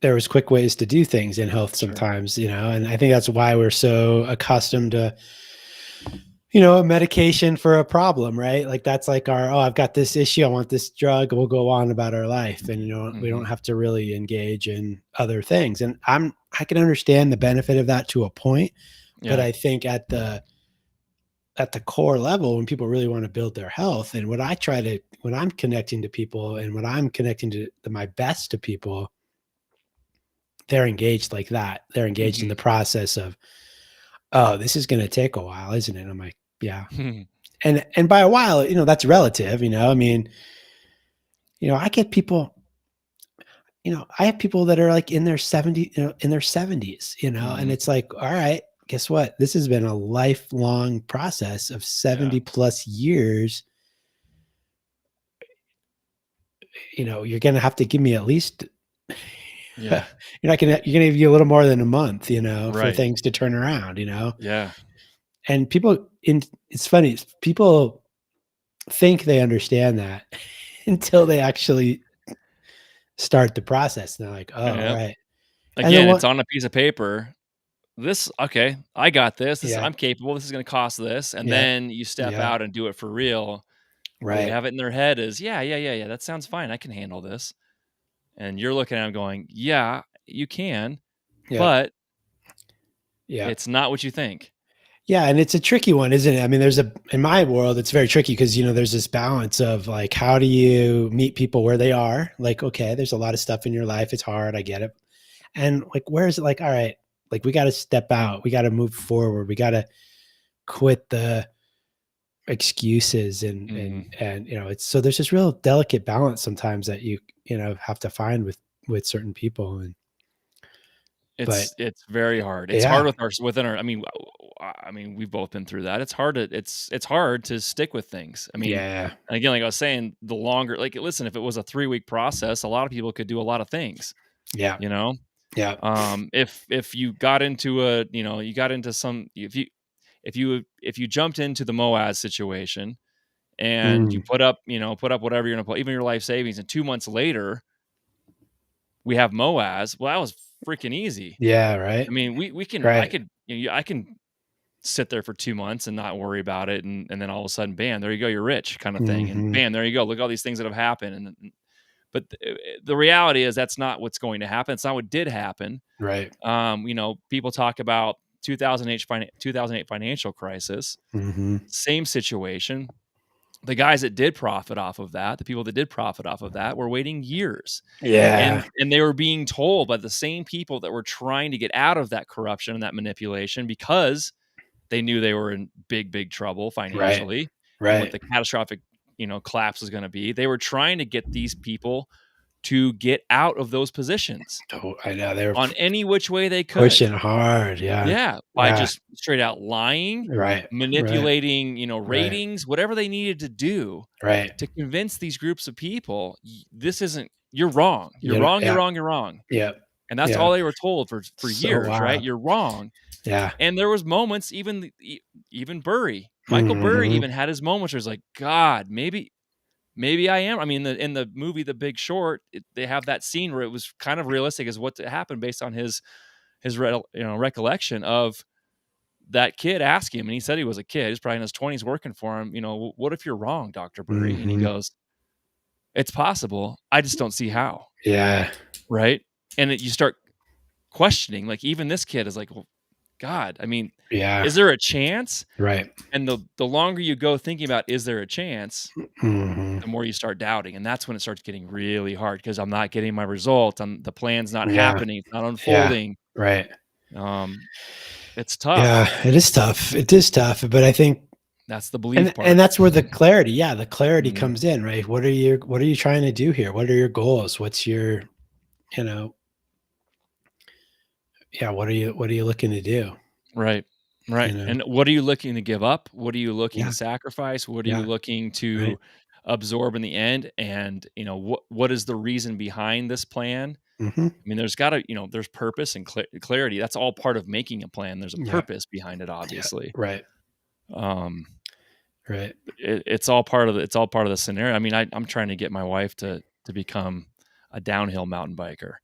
there was quick ways to do things in health Sure. sometimes, and I think that's why we're so accustomed to, a medication for a problem, right? Like that's like oh, I've got this issue, I want this drug, we'll go on about our life. And we don't Mhm. have to really engage in other things. And I can understand the benefit of that to a point, but Yeah. I think at the core level, when people really want to build their health, and when I'm connecting to people and when I'm connecting to my best to people, they're engaged like that. They're engaged in the Mhm. process of, oh, this is going to take a while, isn't it? I'm like, yeah. And by a while, that's relative, I mean, I get people, I have people that are like in their 70, in their 70s, and Mhm. it's like, all right, guess what? This has been a lifelong process of Yeah. 70 plus years. You're going to have to give me at least, Yeah. you're going to give you a little more than a month, for Right. things to turn around, Yeah. and it's funny. People think they understand that until they actually start the process. And they're like, oh, all Yep. right. And then Again, it's what? on a piece of paper. This okay, I got this. Yeah. I'm capable. This is gonna cost this. And Yeah. then you step Yeah. out and do it for real. What they Right. have it in their head is, yeah, yeah, yeah, yeah, that sounds fine. I can handle this. And you're looking at them going, yeah, you can, Yeah. but Yeah. it's not what you think. Yeah. And it's a tricky one, isn't it? I mean, in my world, it's very tricky because, there's this balance of like, how do you meet people where they are? Like, okay, there's a lot of stuff in your life. It's hard. I get it. And like, where is it like, all right, like we got to step out. We got to move forward. We got to quit the excuses Mhm. and it's so there's this real delicate balance sometimes that have to find with certain people. And but It's very hard. It's hard yeah. with our within our we've both been through that. It's hard to stick with things. Yeah. And again, like I was saying, the longer like, listen, if it was a 3-week process, a lot of people could do a lot of things, Yeah. you know? Yeah. If you got into you got into some if you jumped into the Moaz situation and you Mm. put up whatever you're gonna put, even your life savings, and 2 months later, we have Moaz, well, that was freaking easy. Yeah. Right. We can I Right. could I can sit there for 2 months and not worry about it, and then all of a sudden, bam, there you go, you're rich kinda thing, and Hmm. bam, there you go, look at all these things that have happened, but the reality is that's not what's going to happen, it's not what did happen. Right. People talk about 2008 financial crisis, Hmm. same situation. The guys that did profit off of that, the people that did profit off of that were waiting years. Yeah. And they were being told by the same people that were trying to get out of that corruption and that manipulation, because they knew they were in big, big trouble Right. financially and what Right. the catastrophic, collapse was gonna be. They were trying to get these people to get out of those positions I know they were on any which way they could. pushing hard. Yeah. Yeah, by Yeah. just straight out lying, Right. Right. manipulating, Right. ratings, whatever they needed to do Right. to convince these groups of people, this isn't, you're wrong. You're You know, wrong, you're yeah. wrong, you're wrong. Yeah. And that's Yeah. all they were told for So years, right? wild. You're wrong. Yeah. And there was moments, even Burry, Michael Burry Hmm. even had his moments where it's like, God, maybe I am. In the movie The Big Short, they have that scene where it was kind of realistic as what happened based on his recollection of that kid asking him, and he said he was a kid. He's probably in his 20s working for him. What if you're wrong, Dr. Burry? And he Hmm. goes, it's possible. I just don't see how. Yeah. Right. And you start. questioning. Like, even this kid is like, "Well, God, I mean, Yeah. is there a chance?" Right. And the longer you go thinking about, "Is there a chance?" Mhm. the more you start doubting, and that's when it starts getting really hard because 'cause I'm not getting my result, the plan's not Yeah. happening, it's not Yeah. unfolding. Right. Um, it's Yeah, tough. it is tough. It is tough, but I think That's the believe and part. that's where the clarity, yeah, the clarity Mhm. comes in, right? What are you trying to do here? What are your goals? What's your, you know, yeah, what are you looking to do? Right. You Right, know? and what are you looking to give up? What are you looking to Yeah. sacrifice? What are you Yeah. looking Right. to absorb in the end? And, what is the reason behind this plan? Mhm. I mean, there's gotta there's purpose and clarity. That's all part of making a plan. There's a Yeah. purpose behind it, Yeah. obviously. Right. Um, Right. it's all part of the scenario. I mean, I'm trying to get my wife to become a downhill mountain biker,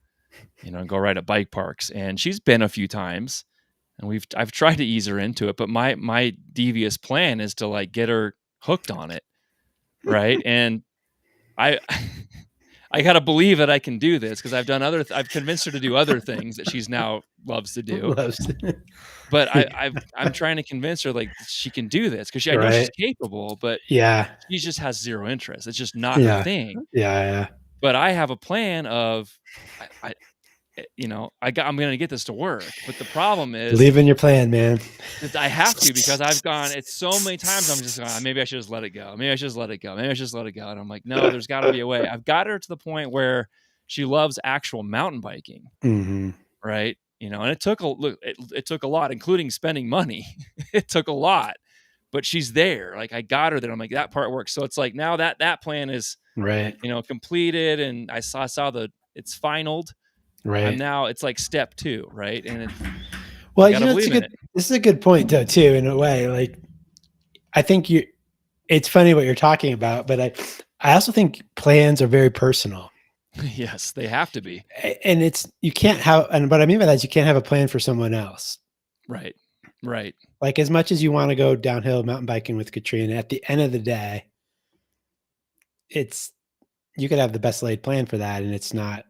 and go ride at bike parks, and she's been a few times, and I've tried to ease her into it, but my devious plan is to, like, get her hooked on it, right? And I I gotta believe that I can do this because I've convinced her to do other things that she's now loves to do, Loves but I'm trying to convince her, like, she can do this because I know she's Right. capable, but Yeah. she just has 0 interest. It's just not her Yeah. thing. Yeah, yeah. But I have a plan of I I'm gonna get this to work, but the problem is Believe in your plan, man. that I have to because I've gone it's so many times I'm just going, "Maybe I should just let it go. Maybe I should just let it go. Maybe I should just let it go." And I'm like, "No, there's gotta be a way." I've got her to the point where she loves actual mountain biking, Mhm. right? And it took a lot, including spending money. It took a lot, but she's there. Like, I got her there. I'm like, "That part works." So it's like now that plan is, Right. completed, and I saw it's finalized. I'm Right. now it's like step 2, right? And I Well, gotta it's a believe in good it. this is a good point though too, in a way. Like, I think you it's funny what you're talking about, but I also think plans are very personal. Yes, they have to be. And it's you can't have and what I mean by that is you can't have a plan for someone else. Right. Right. Like, as much as you wanna go downhill mountain biking with Katrina, at the end of the day, it's you could have the best laid plan for that, and it's not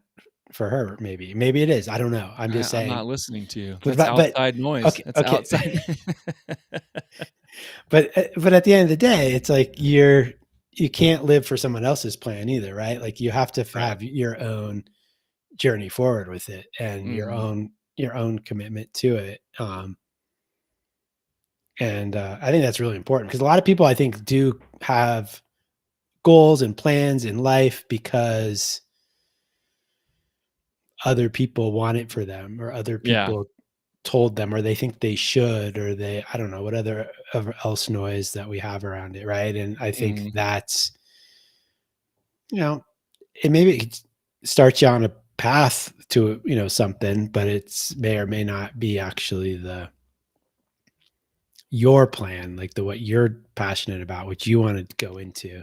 for her, maybe. Maybe it is, I don't know. I'm just I'm saying. not listening to you. But That's but but outside noise. okay, That's okay. outside. But at the end of the day, it's like you can't live for someone else's plan either, right? Like, you have to Right. have your own journey forward with it and Mhm. your own commitment to it. And I think that's really important because a lot of people I think do have goals and plans in life because other people want it for them or other Yeah. people told them or they think they should or they I don't know what other else noise that we have around it, right? And I think Mhm. that's, you know, it maybe it starts you on a path to, something, but it's may or may not be actually the your plan, like the what you're passionate about, what you want to go into.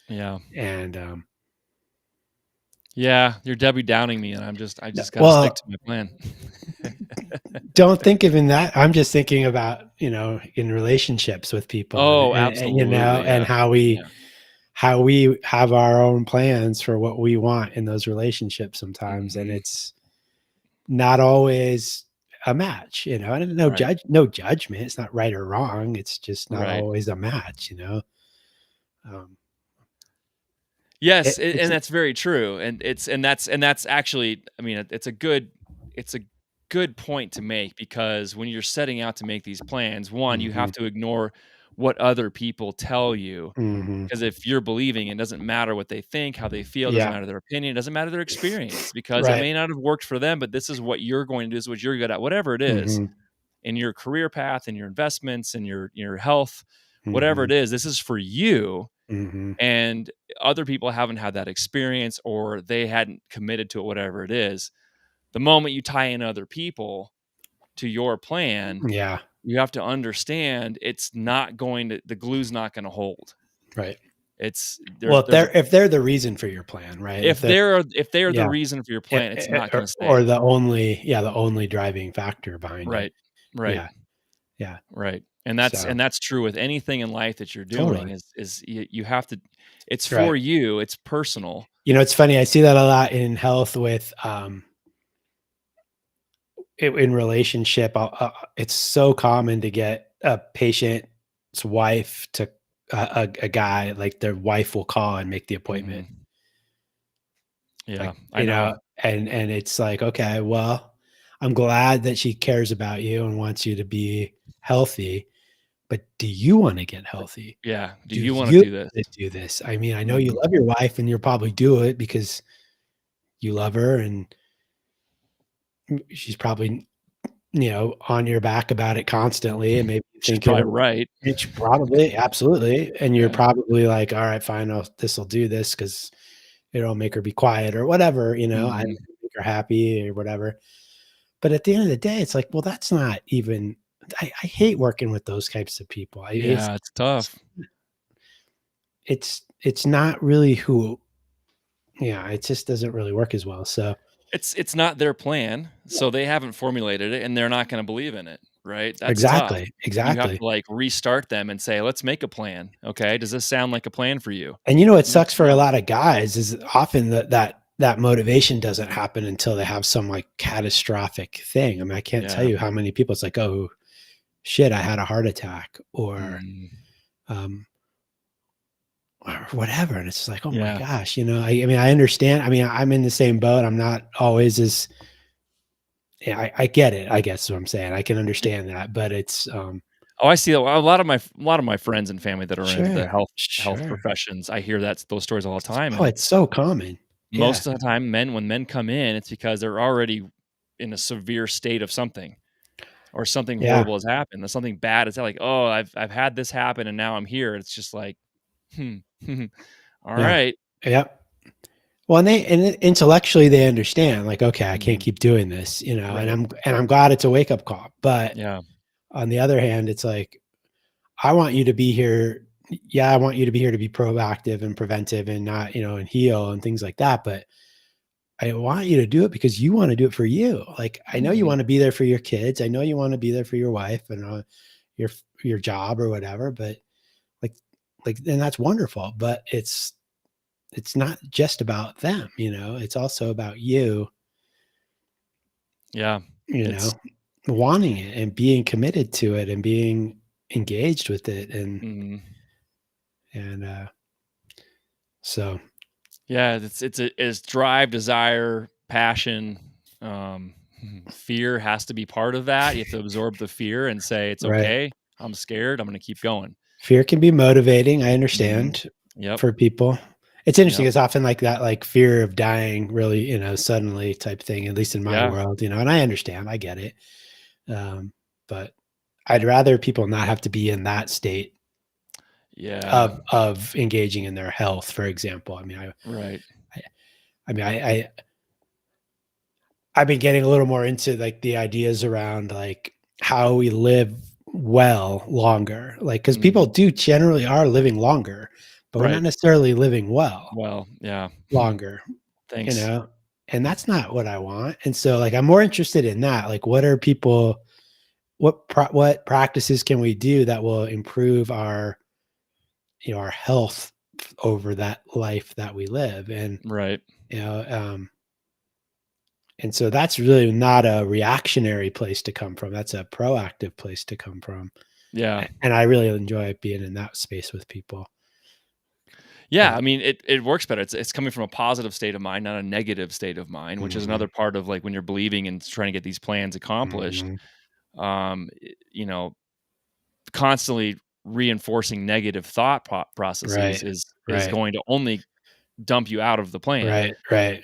Yeah. And Yeah, you're Debbie Downing me, and I no, just gotta stick well, to my plan. don't think of in that. I'm just thinking about, in relationships with people Oh, and absolutely, and yeah. Yeah. how we have our own plans for what we want in those relationships sometimes. And Mhm. it's not always a match, and Right. no judgment. It's not right or wrong. It's just not Right. always a match. Um, Yes, it's and that's very true, and that's actually, I mean, it's a good point to make because when you're setting out to make these plans, one, you mhm, have to ignore what other people tell you, mhm. because if you're believing, it doesn't matter what they think, how they feel, doesn't Yeah, matter their opinion, doesn't matter their experience, because it right. may not have worked for them, but this is what you're going to do, this is what you're good at, whatever it is, Mhm, in your career path, in your investments, in your health, whatever mhm, it is, this is for you, mhm. and other people haven't had that experience or they hadn't committed to it, whatever it is. The moment you tie in other people to your plan, Yeah, you have to understand it's not going to the glue's not going to hold. right. It's Well, there's a if they're the reason for your plan, right? if they're the Yeah, reason for your plan, it's not going to or stay. the only driving factor behind it. Right. Right. Yeah, yeah. Right. And So that's true with anything in life that you're doing totally. is you have to it's for Right. you, it's personal. It's funny. I see that a lot in health with in relationship, it's so common to get a patient's wife to a guy, like their wife will call and make the appointment. Mhm. Yeah, Like, I know. and it's like, okay, well, I'm glad that she cares about you and wants you to be healthy, but do you wanna get healthy? Yeah. Do Do you wanna you do this? wanna do this? I mean, I know you Mhm. love your wife and you'll probably do it because you love her and she's probably, on your back about it constantly, and maybe you She's think probably it'll right. it's probably absolutely, and you're Yeah. probably like, "All right, fine, this'll do this because 'cause it'll make her be quiet," or whatever, I Mhm. make her happy or whatever. But at the end of the day, it's like, well, that's not even I hate working with those types of people. I Yeah, it's it's tough. it's not really who yeah, it just doesn't really work as well, so It's not their plan, so they haven't formulated it, and they're not gonna believe in it, right? That's tough. exactly, You have exactly. to, like, restart them and say, "Let's make a plan, okay? Does this sound like a plan for you?" And what Yes, sucks for a no. lot of guys is often that motivation doesn't happen until they have some, like, catastrophic thing. I mean, I can't tell Yeah. you how many people it's like, "Oh, shit, I had a heart attack," Mhm. um, or whatever, and it's like, "Oh my Yeah. gosh," I mean, I understand. I mean, I'm in the same boat. I'm not always as yeah, I get it, I guess what I'm saying. I can Y understand that, but Oh, I see a lot of my friends and family that are in the sure, health sure. professions, I hear those stories all the time, Oh, and it's so common. Yeah, most of the time, when men come in, it's because they're already in a severe state of something, or something yeah, horrible has happened, or something bad is like, "Oh, I've had this happen and now I'm here." It's just like, "Hmm, yeah, alright." yep. Well, and intellectually, they understand, like, "Okay, I can't Mhm. keep doing this," and Right. I'm glad it's a wake-up call, but Yeah. on the other hand, it's like, I want you to be here yeah, I want you to be here to be proactive and preventive and not, and heal and things like that, but I want you to do it because you wanna do it for you. Like, I know you Mhm. wanna be there for your kids, I know you wanna be there for your wife and, your job or whatever, but, like and that's wonderful, but it's not just about them, it's also about you, Yeah. you It's know, wanting it and being committed to it and being engaged with it mhm. and, so Yeah, it's drive, desire, passion, fear has to be part of that. You have to absorb the fear and say, "It's right. okay. I'm scared. I'm gonna keep going." Fear can be motivating, I Mhm. understand, Yep. for people. It's interesting, Yep. it's often like that, like, fear of dying really, suddenly type thing, at least in my Yeah. world, and I understand, I get it, but I'd rather people not have to be in that state Yeah. of engaging in their health, for example. I mean, Right. I I mean, I've been getting a little more into, like, the ideas around, like, how we live well longer, like because people Mhm. do generally are living longer, but we're not Right. necessarily living well Well, yeah. longer, you Thanks. know? And that's not what I want, and so, like, I'm more interested in that, like, what are people what practices can we do that will improve our health over that life that we live, Right. you know, um and so that's really not a reactionary place to come from, that's a proactive place to come from, Yeah. and I really enjoy being in that space with people, Yeah, but I mean, it works better. It's coming from a positive state of mind, not a negative state of mind, which is mhm, another part of, like, when you're believing and trying to get these plans accomplished, mhm, constantly reinforcing negative thought processes right, is right, going to only dump you out of the plan. right, right,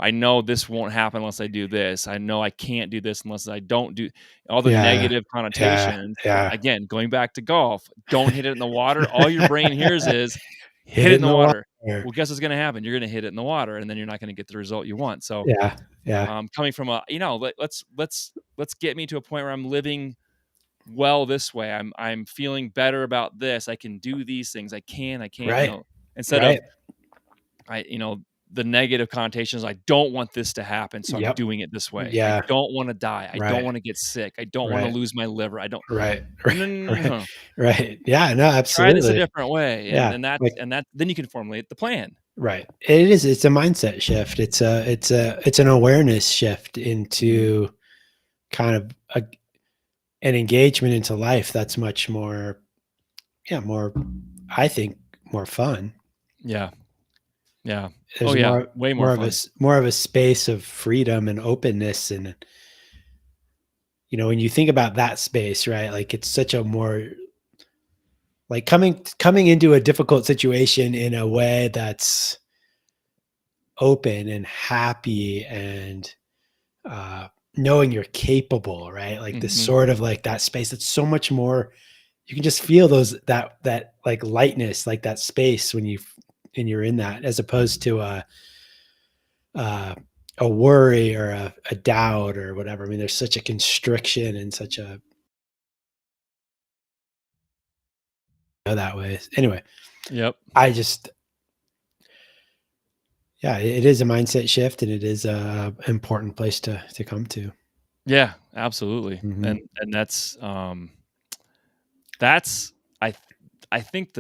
I know this won't happen unless I do this. I know I can't do this unless I don't do all the yeah, negative yeah, connotations. yeah, Again, going back to golf, don't hit it in the water. All your brain hears is hit hit it it in in the the water. water, Well, guess what's going to happen? You're going to hit it in the water, and then you're not going to get the result you want. So, yeah, yeah, coming from let's get me to a point where I'm living well this way. I'm feeling better about this. I can do these things. I can't, right, instead of right, I the negative connotations, I don't want this to happen, so I'm yep, doing it this way. I yeah, don't want to die. I don't right, want to get sick. I don't want to right, lose my liver. I don't right, no, no, no, no, right, no. right, yeah, no, Try this a absolutely, different way. And yeah, and that's like and that then you can formulate the plan. right. It's a mindset shift. It's an awareness shift Mhm. into kind of an engagement into life that's much more, yeah, more, I think, more fun. Yeah. Yeah. Oh, There's yeah. Way more fun. more of a space of freedom and openness, and when you think about that space, right? Like it's such a more like coming into a difficult situation in a way that's open and happy and uh knowing you're capable, right? Like this Mhm. sort of like that space that's so much more, you can just feel those that like lightness, like that space when you're in that, as opposed to uh, a worry or a doubt or whatever. I mean, there's such a constriction and such a that way. Anyway, Yep. I just yeah, it is a mindset shift, and it is a important place to come to. Yeah, absolutely. Hmm. And that's I th I think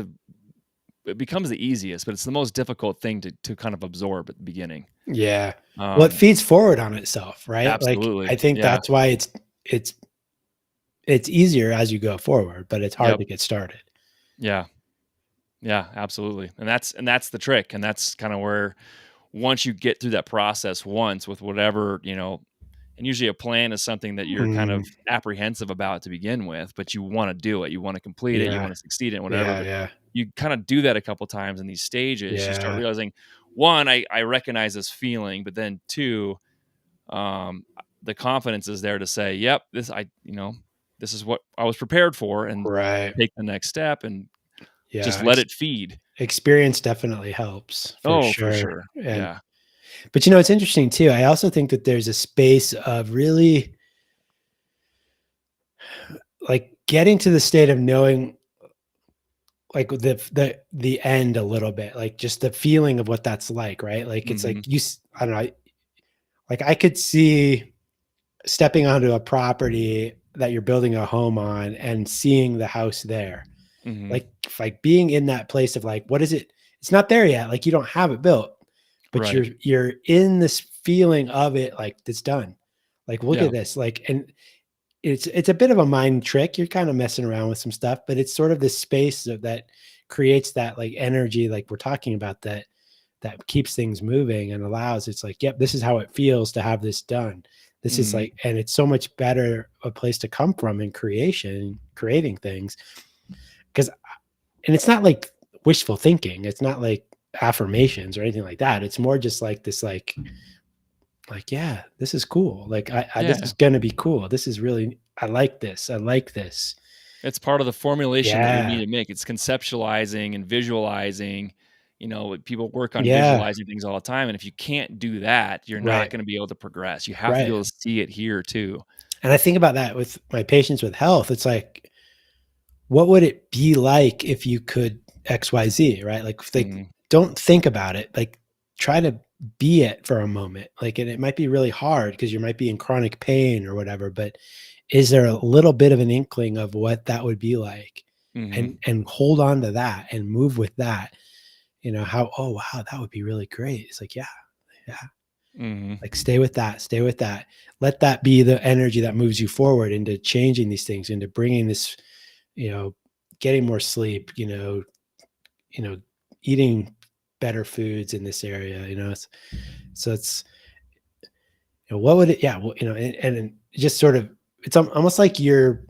it becomes the easiest, but it's the most difficult thing to kind of absorb at the beginning. Yeah. Well, it Um, feeds forward on itself, right? Like I absolutely. think Yeah. that's why it's it's easier as you go forward, but it's hard Yep. to get started. Yeah. Yeah, absolutely. And that's the trick, and that's kinda where once you get through that process once with whatever, and usually a plan is something that you're kind Mm, of apprehensive about to begin with, but you wanna do it, you wanna complete it, you yeah. wanna succeed in whatever, Yeah. but Yeah. you kinda do that a couple times in these stages, you start Yeah. realizing, 1, I recognize this feeling, but then 2, the confidence is there to say, "Yep, this is what I was prepared for," and Right. take the next step and just Yeah. let it feed. Experience definitely helps for Oh, for sure. sure. And Yeah. but it's interesting too. I also think that there's a space of really like getting to the state of knowing like the end a little bit, like just the feeling of what that's like, right? Like it's like Mhm. I don't know, like I could see stepping onto a property that you're building a home on and seeing the house there. Mhm. Like being in that place of like, what is it? It's not there yet. Like you don't have it built, but Right. you're in this feeling of it, like it's done. Like look Yeah. at this. Like, and it's a bit of a mind trick. You're kind of messing around with some stuff, but it's sort of this space that creates that like energy, like we're talking about, that keeps things moving and allows, it's like, yep, this is how it feels to have this done. This is Mhm. like, and it's so much better a place to come from in creating things. Because, and it's not like wishful thinking. It's not like affirmations or anything like that. It's more just like this, like, yeah, this is cool. Like, this Yeah. is going to be cool. This is really, I like this. I like this. It's part of the formulation that you need Yeah. to make. It's conceptualizing and visualizing. People work on Yeah. visualizing things all the time, and if you can't do that, you're not Right. gonna be able to progress. You have to be Right. able to see it here too. And I think about that with my patients with health. It's like, what would it be like if you could XYZ, right? Like, if they Mhm. don't think about it, like try to be it for a moment. Like, and it might be really hard because you might be in chronic pain or whatever, but is there a little bit of an inkling of what that would be like? Mhm. And hold on to that and move with that. How, oh wow, that would be really great. It's like, yeah, yeah. Mhm. Like stay with that, stay with that. Let that be the energy that moves you forward into changing these things, into bringing this, you know, getting more sleep, you know, eating better foods in this area, so it's, what would it, yeah, well, and just sort of, it's almost like you're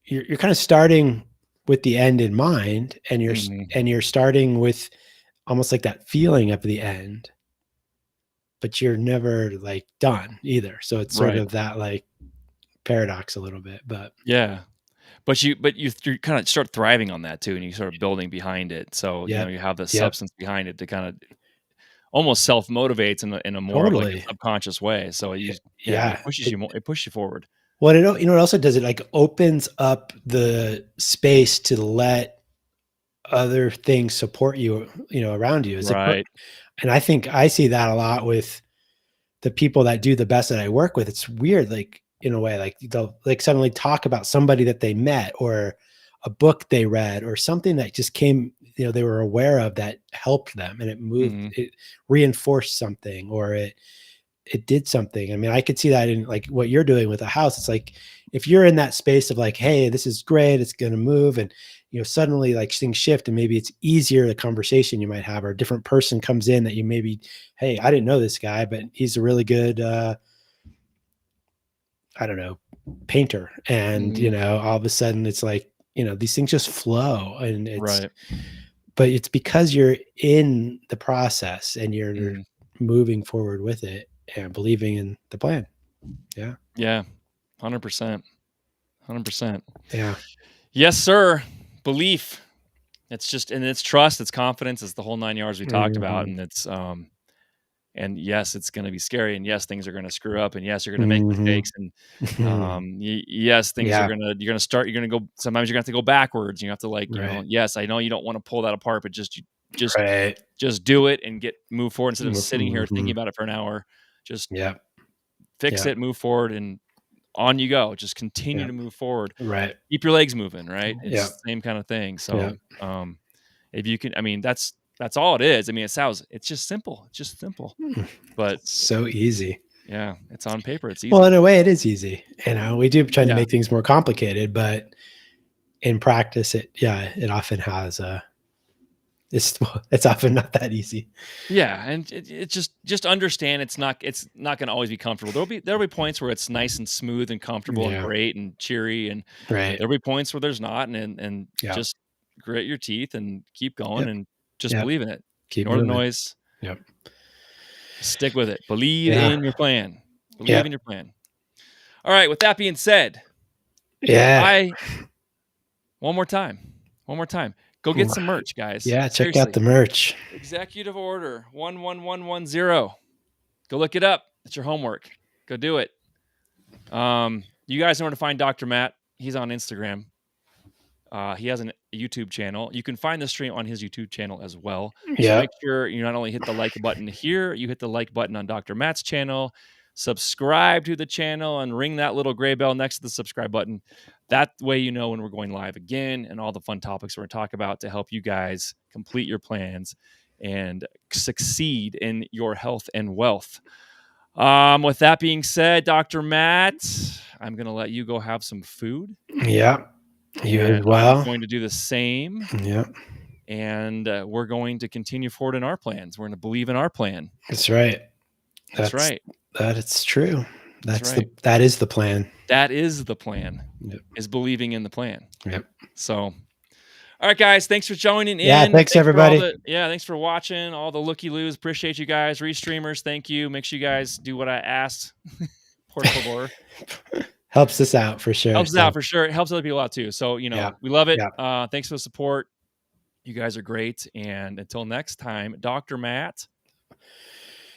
kind of starting with the end in mind, and Mhm. you're starting with almost like that feeling of the end, but you're never like done either. So it's sort Right. of that like paradox a little bit, but Yeah. But you kinda start thriving on that too, and you start building behind it. So, yep, you have the yep, substance behind it to kinda almost self-motivates in a more of like a totally. subconscious way. So Y- it Yeah. pushes you more, it pushes you forward. What it, what also does, it like opens up the space to let other things support you, around you. It's like, Right. and I think I see that a lot with the people that do the best that I work with. It's weird, like in a way, like they'll like suddenly talk about somebody that they met or a book they read or something that just came, they were aware of that helped them, and it moved, Mhm. it reinforced something, or it did something. I mean, I could see that in like what you're doing with a house. It's like if you're in that space of like, hey, this is great, it's going to move, and suddenly like things shift, and maybe it's easier the conversation you might have, or a different person comes in that you maybe, hey, I didn't know this guy, but he's a really good, I don't know, painter, and Mhm. all of a sudden it's like these things just flow, and Right. but it's because you're in the process and you're Mhm. moving forward with it and believing in the plan. Yeah. Yeah. 100%. 100%. Yeah. Yes, sir. Belief. It's just and it's trust, it's confidence, it's the whole 9 yards we talked about, Mhm. and and yes, it's gonna be scary, and yes, things are gonna screw up, and yes, you're gonna make Mhm. mistakes, and, yes, things are Yeah. gonna you're gonna go sometimes you're gonna have to go backwards, you have to, like, Right. yes, I know you don't wanna pull that apart, but just Right. just do it and move forward instead of sitting here thinking Mhm. about it for an hour. Just Yeah. fix Yeah. it, move forward, and on you go. Just continue Yeah. to move forward. Right. Keep your legs moving, right? Yeah. It's the same kinda thing, Yeah. so, if you can I mean, that's all it is. I mean, it's just simple. It's just simple. Mm. But So easy. yeah, it's on paper, it's Well, in easy. a way, it is easy. We do try to Yeah. make things more complicated, but in practice, it often has it's often not that easy. Yeah, and it just understand it's not gonna always be comfortable. There'll be points where it's nice and smooth and comfortable and Yeah. great and cheery, and Right. there'll be points where there's not, and Yeah. just grit your teeth and keep going Yep. and just Yep. believe in it. Keep Ignore the moving. noise, Yep. stick with it. Believe Yeah. in your plan. Believe Yep. in your plan. All right, with that being said, Yeah. I one more time. One more time. Go get some merch, guys. Yeah. Check out Seriously. the merch. Executive order 11110. Go look it up. It's your homework. Go do it. You guys know where to find Dr. Matt. He's on Instagram. He has a YouTube channel. You can find the stream on his YouTube channel as well. So Yeah. make sure you not only hit the like button here, you hit the like button on Dr. Matt's channel, subscribe to the channel, and ring that little gray bell next to the subscribe button. That way you know when we're going live again and all the fun topics we're going to talk about to help you guys complete your plans and succeed in your health and wealth. With that being said, Dr. Matt, I'm going to let you go have some food, Yeah. You as and I'm well. going to do the same. Yeah. And we're going to continue forward in our plans. We're going to believe in our plan. That's right. That's right. That it's true. That's right. That is the plan. That is the plan. Yep. Is believing in the plan. Yep. So, all right, guys. Thanks for joining Yeah. in. Thanks, everybody. Thanks for watching all the looky loos. Appreciate you guys. Restreamers, thank you. Make sure you guys do what I asked. Por favor. Helps us out for sure. Helps us out for sure. It helps other people out too. So, Yeah. we love it. Yeah. Thanks for the support. You guys are great. And until next time, Dr. Matt.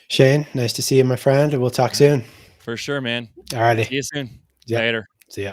Shane, nice to see you, my friend. We'll talk soon. For sure, man. All righty. See you soon. Yep. Later. See ya.